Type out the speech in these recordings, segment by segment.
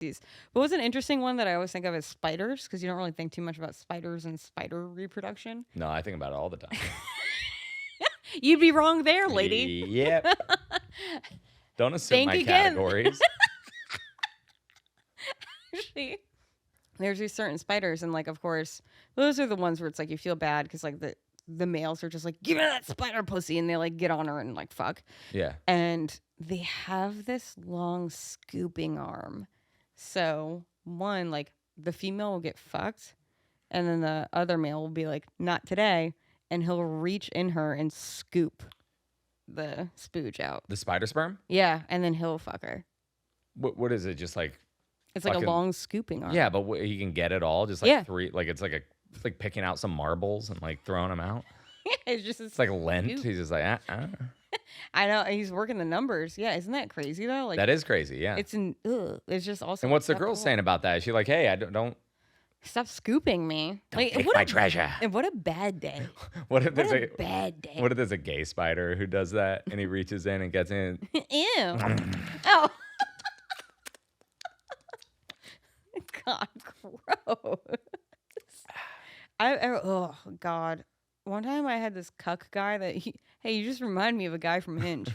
But what's an interesting one that I always think of is spiders, because you don't really think too much about spiders and spider reproduction. No, I think about it all the time. You'd be wrong there, lady. Yep. Don't assume my categories. Actually, there's these certain spiders, and like, of course, those are the ones where it's like you feel bad because like the males are just like, give me that spider pussy, and they like get on her and like fuck. Yeah. And they have this long scooping arm. So one, like the female will get fucked, and then the other male will be like, not today, and he'll reach in her and scoop the spooge out. The spider sperm? Yeah, and then he'll fuck her. What is it? Just like it's like a long scooping arm. Yeah, but he can get it all. Just like three. Like it's like picking out some marbles and like throwing them out. It's like lint. He's just like I know, he's working the numbers. Yeah, isn't that crazy though? Like that is crazy. Yeah, it's just also. And what's the girl saying about that? Is she like, hey, I don't stop scooping me. Don't like, take my treasure. And what a bad day. What if there's a bad day? What if there's a gay spider who does that and he reaches in and gets in? Ew. Oh. God, gross. Oh God. One time I had this cuck guy that hey, you just remind me of a guy from Hinge.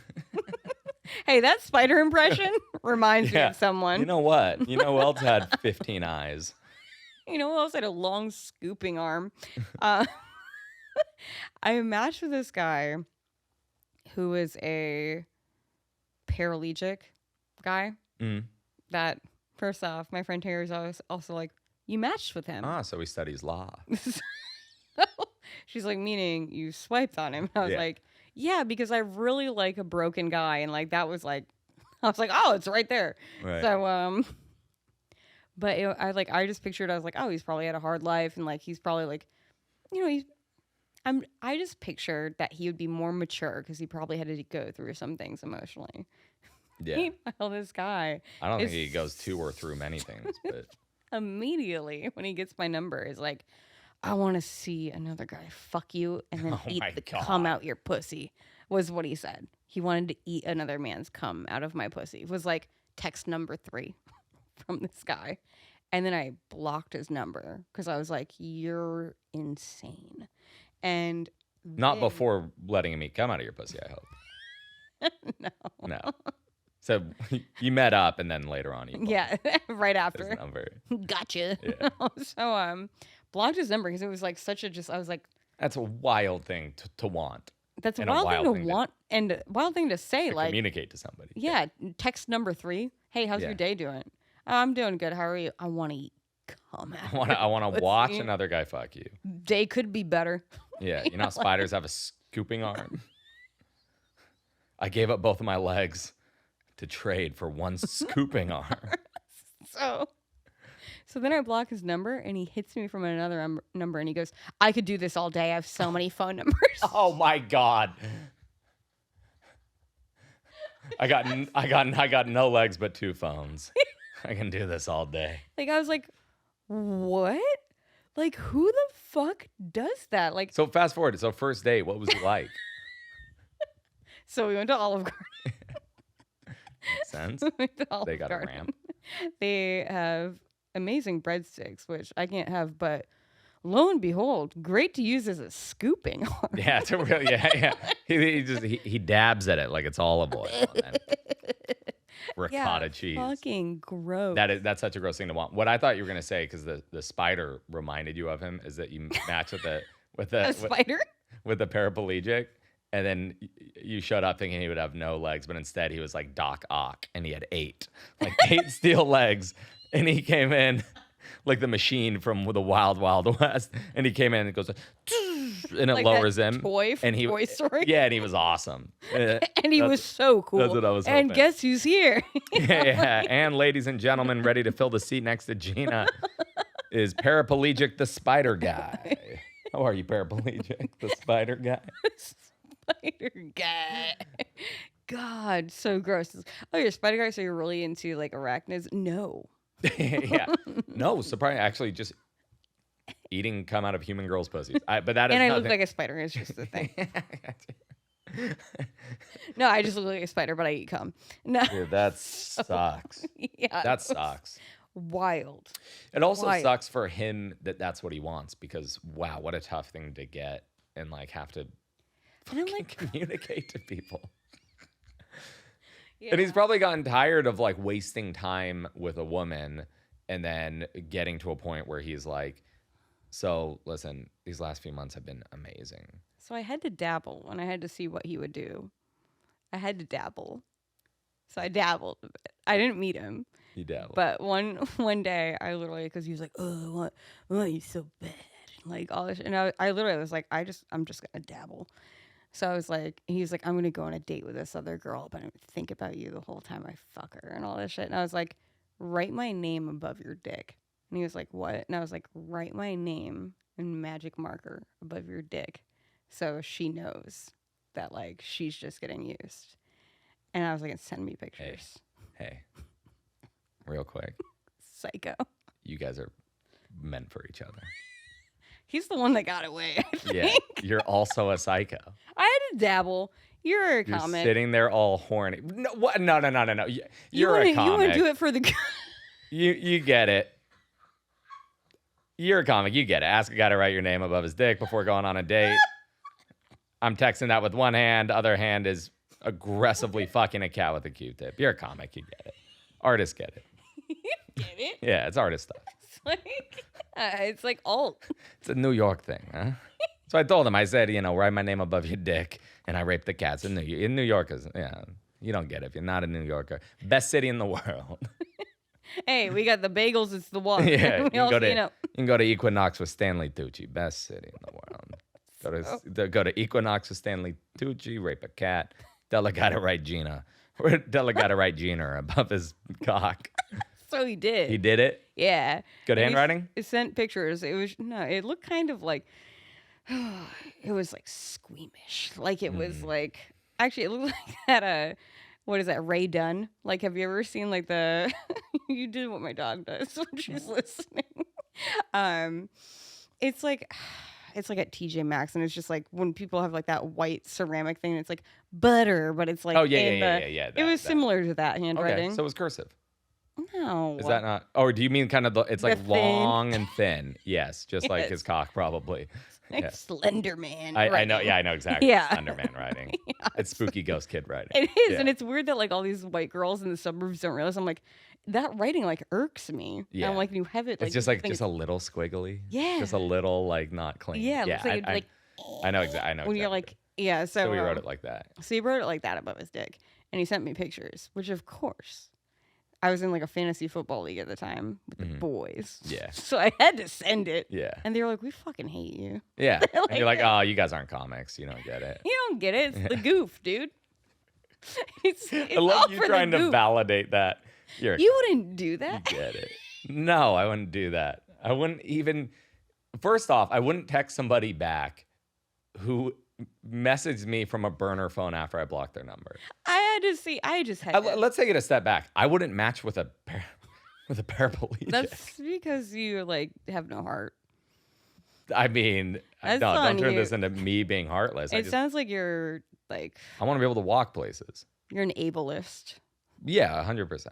Hey, that spider impression reminds me of someone. You know what? You know who else had 15 eyes? You know who else had a long scooping arm? I matched with this guy who is a paraplegic guy. That, first off, my friend Terry is also like, you matched with him. Ah, so he studies law. She's like, meaning you swiped on him. I was like, yeah, because I really like a broken guy. And like, that was like, I was like, oh, it's right there. Right. So, but I just pictured, I was like, oh, he's probably had a hard life. And like, he's probably like, you know, I just pictured that he would be more mature because he probably had to go through some things emotionally. Yeah. Meanwhile, this guy. I don't think he goes to or through many things, but. Immediately when he gets my number is like, I want to see another guy fuck you and then eat the cum out your pussy, was what he said. He wanted to eat another man's cum out of my pussy. It was like text number 3 from this guy. And then I blocked his number because I was like, you're insane. And not before letting him eat cum out of your pussy, I hope. No. So you met up and then later on you right after. His number. Gotcha. Yeah. So blocked his number because it was like I was like, that's a wild thing to want. That's a wild thing to want and a wild thing to say, to like communicate to somebody. Yeah. Text number 3. Hey, how's your day doing? Oh, I'm doing good. How are you? I want to eat cum out. I want to watch another guy fuck you. Day could be better. Yeah. You know how spiders have a scooping arm? I gave up both of my legs to trade for one scooping arm. So then I block his number and he hits me from another number and he goes, I could do this all day. I have so many phone numbers. Oh my God. I got no legs but 2 phones. I can do this all day. Like I was like, what? Like who the fuck does that? Like so fast forward. So first date, what was it like? So we went to Olive Garden. Makes sense. They got a ramp. They have amazing breadsticks, which I can't have, but lo and behold, great to use as a scooping arm. Yeah, it's a real, yeah. He dabs at it like it's olive oil. Ricotta cheese. Fucking gross. That's such a gross thing to want. What I thought you were gonna say, because the spider reminded you of him, is that you match with the spider with the paraplegic. And then you showed up thinking he would have no legs, but instead he was like Doc Ock, and he had 8 steel legs. And he came in like the machine from the Wild Wild West. And he came in and it goes, and it like lowers him. Toy from Toy Story. Yeah, and he was awesome. And he was so cool. That's what I was hoping. And guess who's here? Yeah. And ladies and gentlemen, ready to fill the seat next to Gina is Paraplegic the Spider Guy. How are you, Paraplegic the Spider Guy? Spider guy. God, so gross. Oh, you're a spider guy, so you're really into like arachnids? No. Yeah. No, surprising. Actually, just eating cum out of human girls' pussies. But that is and I nothing. look like a spider. It's just the thing. No, I just look like a spider, but I eat cum. No. Dude, that sucks. Yeah. That sucks. Wild. It also sucks for him that that's what he wants because, wow, what a tough thing to get and like have to communicate to people. Yeah. And he's probably gotten tired of like wasting time with a woman and then getting to a point where he's like, so listen, these last few months have been amazing. So I had to dabble and I had to see what he would do. I had to dabble. So I dabbled a bit. I didn't meet him. You dabbled. But one day I literally, because he was like, oh, I want you so bad. Like all this. And I literally was like, I'm just going to dabble. So I was like, he's like, I'm going to go on a date with this other girl, but I think about you the whole time I fuck her and all this shit. And I was like, write my name above your dick. And he was like, what? And I was like, write my name in magic marker above your dick. So she knows that like she's just getting used. And I was like, send me pictures. Hey, real quick. Psycho. You guys are meant for each other. He's the one that got away, I think. Yeah, you're also a psycho. I had to dabble. You're a comic. You're sitting there all horny. No, what? No. You're a comic. You want to do it for the... You get it. You're a comic. You get it. Ask a guy to write your name above his dick before going on a date. I'm texting that with one hand. Other hand is aggressively fucking a cat with a Q-tip. You're a comic. You get it. Artists get it. You get it? Yeah, it's artist stuff. It's like alt. It's a New York thing, huh? So I told him, I said, write my name above your dick, and I raped the cats in New York. You don't get it if you're not a New Yorker. Best city in the world. Hey, we got the bagels. It's the water. Yeah, you can go to Equinox with Stanley Tucci. Best city in the world. Go to Equinox with Stanley Tucci, rape a cat. Della got to write Gina. Della got to write Gina above his cock. So he did. He did it? Yeah. Good handwriting? It sent pictures. It looked kind of like, it was like squeamish. Like it was like, actually it looked like that, what is that, Ray Dunn? Like, have you ever seen like you did what my dog does when she's listening. It's like at TJ Maxx, and it's just like when people have like that white ceramic thing, it's like butter, but it's like it was similar to that handwriting. Okay, so it was cursive. No. Is that not? Or do you mean kind of it's like long and thin? Yes, just like his cock probably. Like Slender Man. I know. Yeah, I know exactly. Yeah. Slender Man writing. Yeah, it's spooky ghost kid writing. It is, and it's weird that like all these white girls in the suburbs don't realize. I'm like, that writing like irks me. Yeah. And I'm like, you have it. Like, it's just like a little squiggly. Yeah. Just a little like not clean. Yeah. Yeah. I know exactly. I know. When you're like, yeah. So he wrote it like that. So he wrote it like that above his dick, and he sent me pictures, which of course. I was in like a fantasy football league at the time with the boys. Yeah. So I had to send it. Yeah. And they were like, we fucking hate you. Yeah. Like, and you're like, oh, you guys aren't comics. You don't get it. You don't get it. It's the goof, dude. It's I love you trying to validate that. You wouldn't do that. You get it. No, I wouldn't do that. I wouldn't even. First off, I wouldn't text somebody back who messaged me from a burner phone after I blocked their number. Let's take it a step back. I wouldn't match with a paraplegic. That's because you like have no heart. I mean, don't turn this into me being heartless. It sounds like you're like. I want to be able to walk places. You're an ableist. Yeah, 100%.